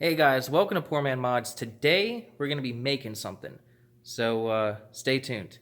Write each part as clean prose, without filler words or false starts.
Hey guys, welcome to Poor Man Mods. Today we're going to be making something, so stay tuned.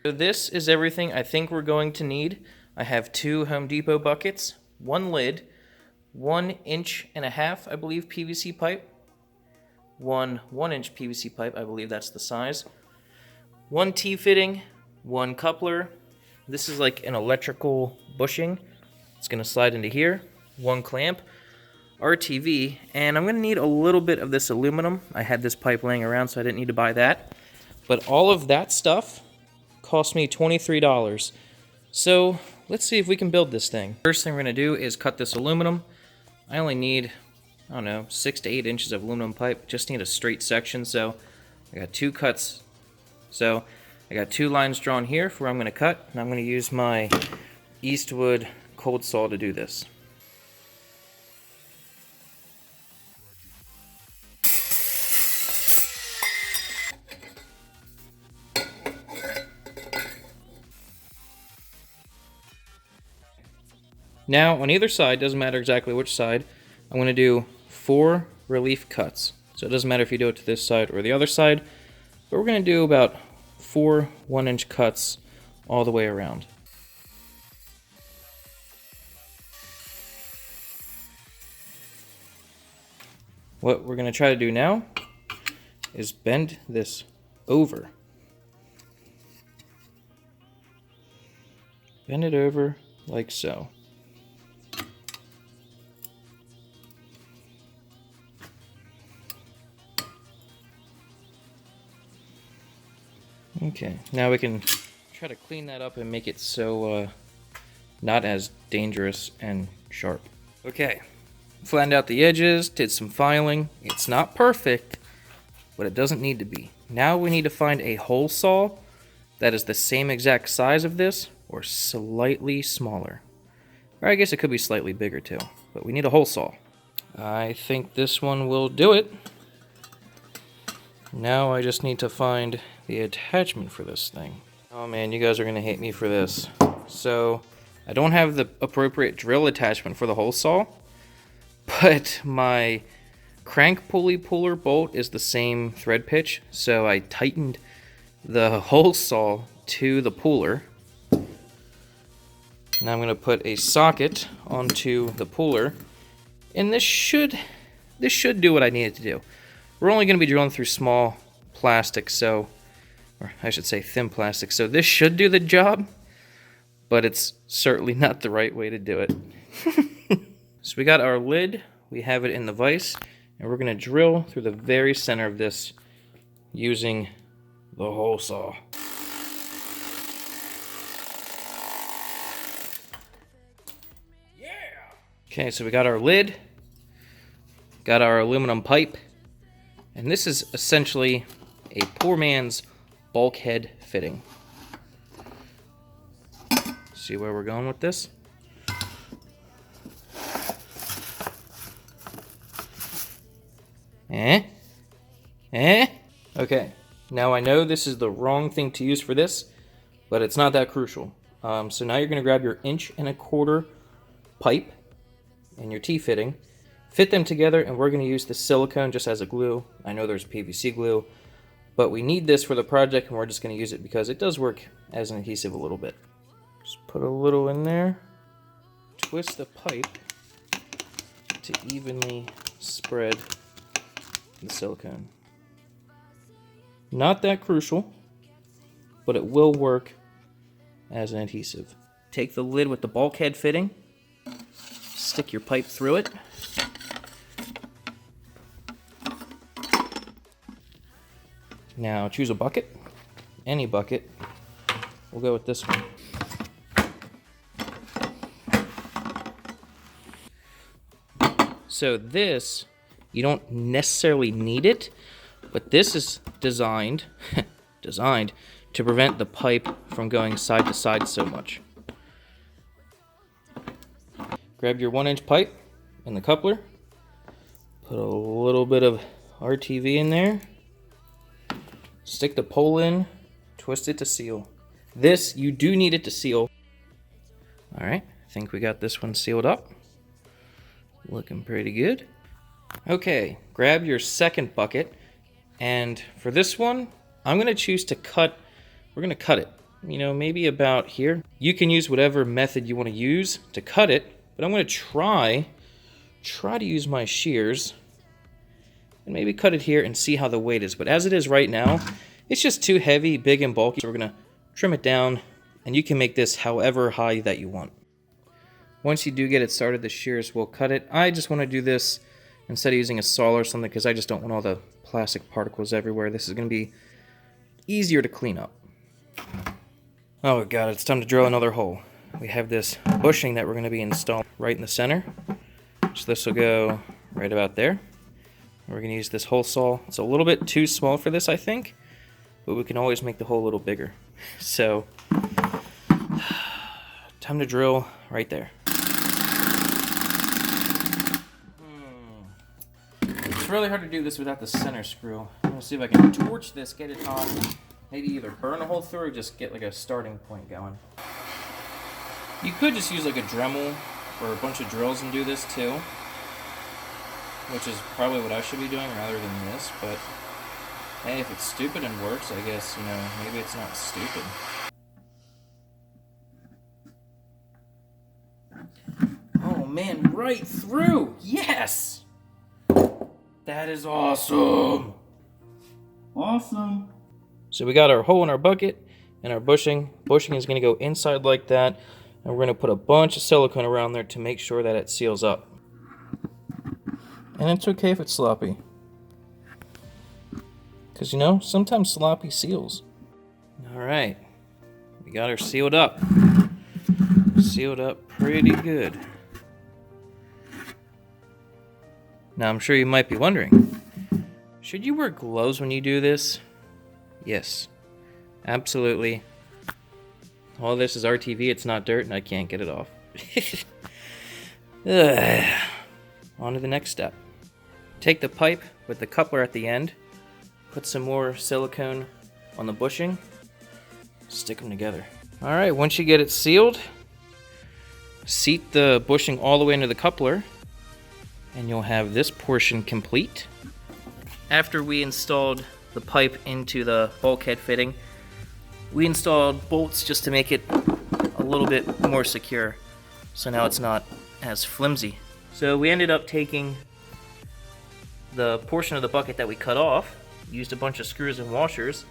So this is everything I think we're going to need. I have 2 Home Depot buckets, 1 lid, 1.5 inch, I believe, PVC pipe, 1 1 inch PVC pipe, I believe that's the size, 1 T-fitting, 1 coupler. This is like an electrical bushing. It's going to slide into here, 1 clamp, RTV, and I'm going to need a little bit of this aluminum. I had this pipe laying around, so I didn't need to buy that. But all of that stuff cost me $23. So let's see if we can build this thing. First thing we're going to do is cut this aluminum. I only need, I don't know, 6 to 8 inches of aluminum pipe. Just need a straight section, so I got 2 cuts. So I got 2 lines drawn here for where I'm going to cut, and I'm going to use my Eastwood cold saw to do this. Now, on either side, doesn't matter exactly which side, I'm going to do 4 relief cuts. So it doesn't matter if you do it to this side or the other side, but we're going to do about 4 1-inch cuts all the way around. What we're going to try to do now is bend this over. Bend it over like so. Okay, now we can try to clean that up and make it so not as dangerous and sharp. Okay, flattened out the edges, did some filing. It's not perfect, but it doesn't need to be. Now we need to find a hole saw that is the same exact size of this or slightly smaller. Or I guess it could be slightly bigger too, but we need a hole saw. I think this one will do it. Now I just need to find the attachment for this thing. Oh man, you guys are gonna hate me for this. So, I don't have the appropriate drill attachment for the hole saw, but my crank pulley puller bolt is the same thread pitch, so I tightened the hole saw to the puller. Now I'm gonna put a socket onto the puller, and this should do what I need it to do. We're only going to be drilling through small plastic, so, or I should say thin plastic, so this should do the job, but it's certainly not the right way to do it. So we got our lid, we have it in the vise, and we're going to drill through the very center of this using the hole saw. Yeah! Okay, so we got our lid, got our aluminum pipe, and this is essentially a poor man's bulkhead fitting. See where we're going with this? Okay, now I know this is the wrong thing to use for this, but it's not that crucial. So now you're going to grab your 1.25 inch pipe and your T-fitting, fit them together, and we're going to use the silicone just as a glue. I know there's PVC glue, but we need this for the project, and we're just going to use it because it does work as an adhesive a little bit. Just put a little in there, twist the pipe to evenly spread the silicone. Not that crucial, but it will work as an adhesive. Take the lid with the bulkhead fitting, stick your pipe through it. Now choose a bucket, any bucket. We'll go with this one. So this, you don't necessarily need it, but this is designed to prevent the pipe from going side to side so much. Grab your 1-inch pipe and the coupler, put a little bit of RTV in there, stick the pole in, twist it to seal. This, you do need it to seal. Alright, I think we got this one sealed up. Looking pretty good. Okay, grab your second bucket, and for this one, I'm gonna choose to cut, we're gonna cut it, you know, maybe about here. You can use whatever method you wanna use to cut it, but I'm gonna try to use my shears and maybe cut it here and see how the weight is. But as it is right now, it's just too heavy, big and bulky, so we're gonna trim it down, and you can make this however high that you want. Once you do get it started, the shears will cut it. I just wanna do this instead of using a saw or something because I just don't want all the plastic particles everywhere. This is gonna be easier to clean up. Oh god, it's time to drill another hole. We have this bushing that we're gonna be installing right in the center. So this will go right about there. We're gonna use this hole saw. It's a little bit too small for this, I think, but we can always make the hole a little bigger. So, time to drill right there. It's really hard to do this without the center screw. I'm gonna see if I can torch this, get it hot, maybe either burn a hole through or just get like a starting point going. You could just use like a Dremel or a bunch of drills and do this too, which is probably what I should be doing rather than this, but hey, if it's stupid and works, I guess, you know, maybe it's not stupid. Oh man, right through! Yes! That is awesome! Awesome! So we got our hole in our bucket and our bushing. Bushing is going to go inside like that, and we're going to put a bunch of silicone around there to make sure that it seals up. And it's okay if it's sloppy. Because, you know, sometimes sloppy seals. Alright, we got her sealed up. Sealed up pretty good. Now, I'm sure you might be wondering, should you wear gloves when you do this? Yes, absolutely. All this is RTV, it's not dirt, and I can't get it off. On to the next step. Take the pipe with the coupler at the end, put some more silicone on the bushing, stick them together. Alright, once you get it sealed, seat the bushing all the way into the coupler, and you'll have this portion complete. After we installed the pipe into the bulkhead fitting, we installed bolts just to make it a little bit more secure, so now it's not as flimsy. So we ended up taking the portion of the bucket that we cut off, used a bunch of screws and washers,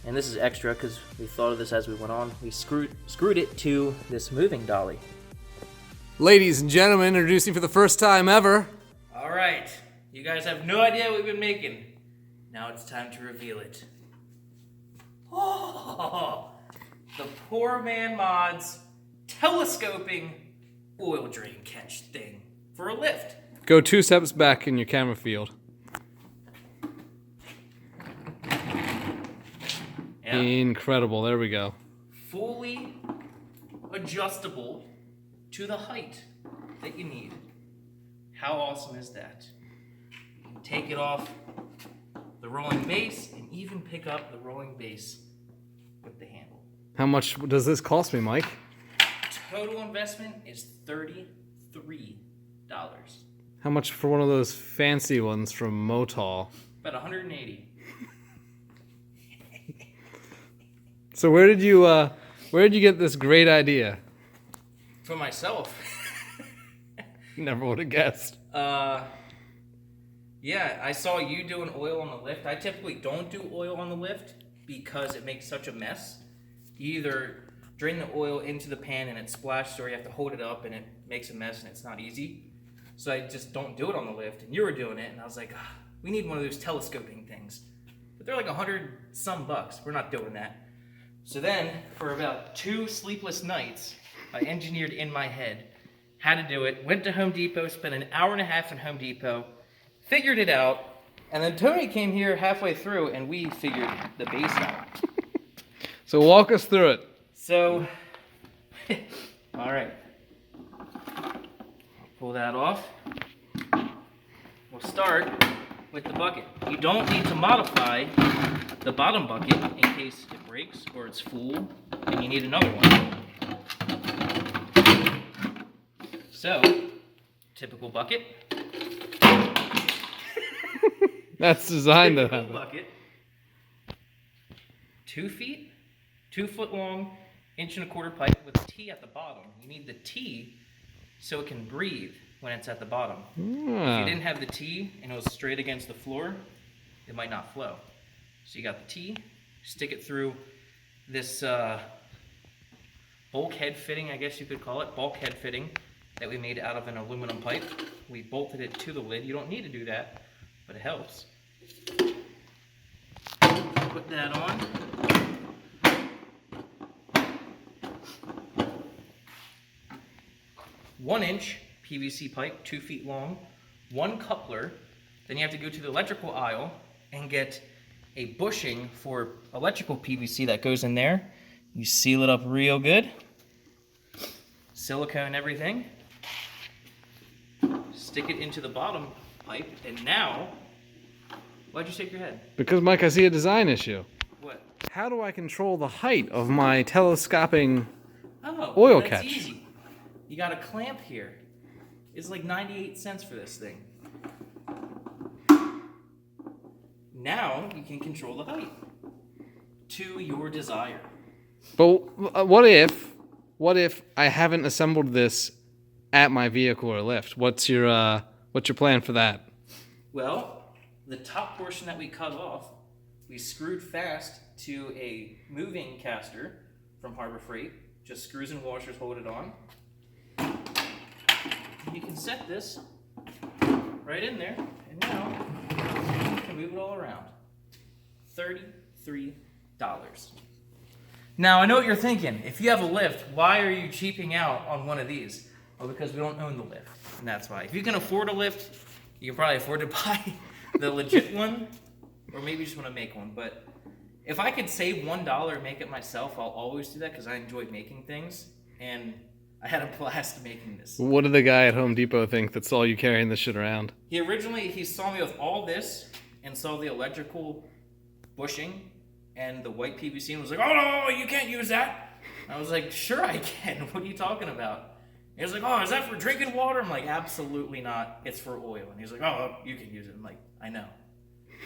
and this is extra because we thought of this as we went on. We screwed it to this moving dolly. Ladies and gentlemen, introducing for the first time ever. Alright, you guys have no idea what we've been making. Now it's time to reveal it. Oh, the Poor Man Mods telescoping oil drain catch thing for a lift. Go 2 steps back in your camera field. Yeah. Incredible, there we go. Fully adjustable to the height that you need. How awesome is that? You can take it off the rolling base and even pick up the rolling base with the handle. How much does this cost me, Mike? Total investment is $33. How much for one of those fancy ones from Motal? About 180. So where did you get this great idea? For myself. Never would have guessed. Yeah, I saw you doing oil on the lift. I typically don't do oil on the lift because it makes such a mess. You either drain the oil into the pan and it splashes, or you have to hold it up and it makes a mess and it's not easy. So I just don't do it on the lift, and you were doing it, and I was like, we need one of those telescoping things. But they're like $100 some bucks. We're not doing that. So then, for about 2 sleepless nights, I engineered in my head how to do it, went to Home Depot, spent an hour and a half in Home Depot, figured it out, and then Tony came here halfway through and we figured the base out. So walk us through it. So, all right. Pull that off. We'll start with the bucket. You don't need to modify the bottom bucket in case it breaks or it's full and you need another one. So, typical bucket. That's designed to Take a happen. bucket, 2 feet, 2 foot long, 1.25 inch pipe with a T at the bottom. You need the T so it can breathe when it's at the bottom. If you didn't have the T and it was straight against the floor, it might not flow. So you got the T, stick it through this bulkhead fitting, I guess you could call it, bulkhead fitting that we made out of an aluminum pipe. We bolted it to the lid. You don't need to do that, but it helps. Put that on. One-inch PVC pipe, 2 feet long, 1 coupler. Then you have to go to the electrical aisle and get a bushing for electrical PVC that goes in there. You seal it up real good. Silicone and everything. Stick it into the bottom pipe, and now, why'd you shake your head? Because, Mike, I see a design issue. What? How do I control the height of my telescoping Oh, oil that's catch? easy. You got a clamp here. It's like 98 cents for this thing. Now you can control the height to your desire. But what if I haven't assembled this at my vehicle or lift? What's your plan for that? Well, the top portion that we cut off, we screwed fast to a moving caster from Harbor Freight. Just screws and washers hold it on. You can set this right in there, and now you can move it all around. $33. Now, I know what you're thinking. If you have a lift, why are you cheaping out on one of these? Well, because we don't own the lift, and that's why. If you can afford a lift, you can probably afford to buy the legit one, or maybe you just want to make one. But if I could save $1 and make it myself, I'll always do that because I enjoy making things, and I had a blast making this. What did the guy at Home Depot think that saw you carrying this shit around? He saw me with all this and saw the electrical bushing and the white PVC and was like, "Oh no, you can't use that." I was like, "Sure I can. What are you talking about?" He was like, "Oh, is that for drinking water?" I'm like, "Absolutely not. It's for oil." And he's like, "Oh, you can use it." I'm like, "I know.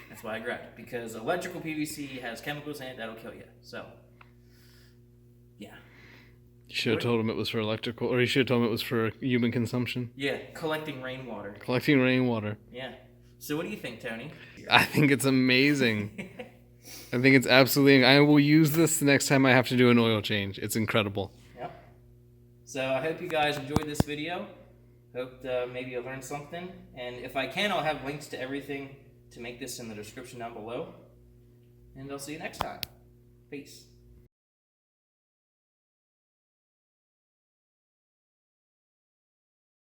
That's why I grabbed it, because electrical PVC has chemicals in it that'll kill you." So, yeah. You should have told him it was for electrical, or you should have told him it was for human consumption. Yeah, collecting rainwater. Collecting rainwater. Yeah. So what do you think, Tony? I think it's amazing. I think it's absolutely. I will use this the next time I have to do an oil change. It's incredible. Yep. So I hope you guys enjoyed this video. Hope maybe you learned something. And if I can, I'll have links to everything to make this in the description down below. And I'll see you next time. Peace.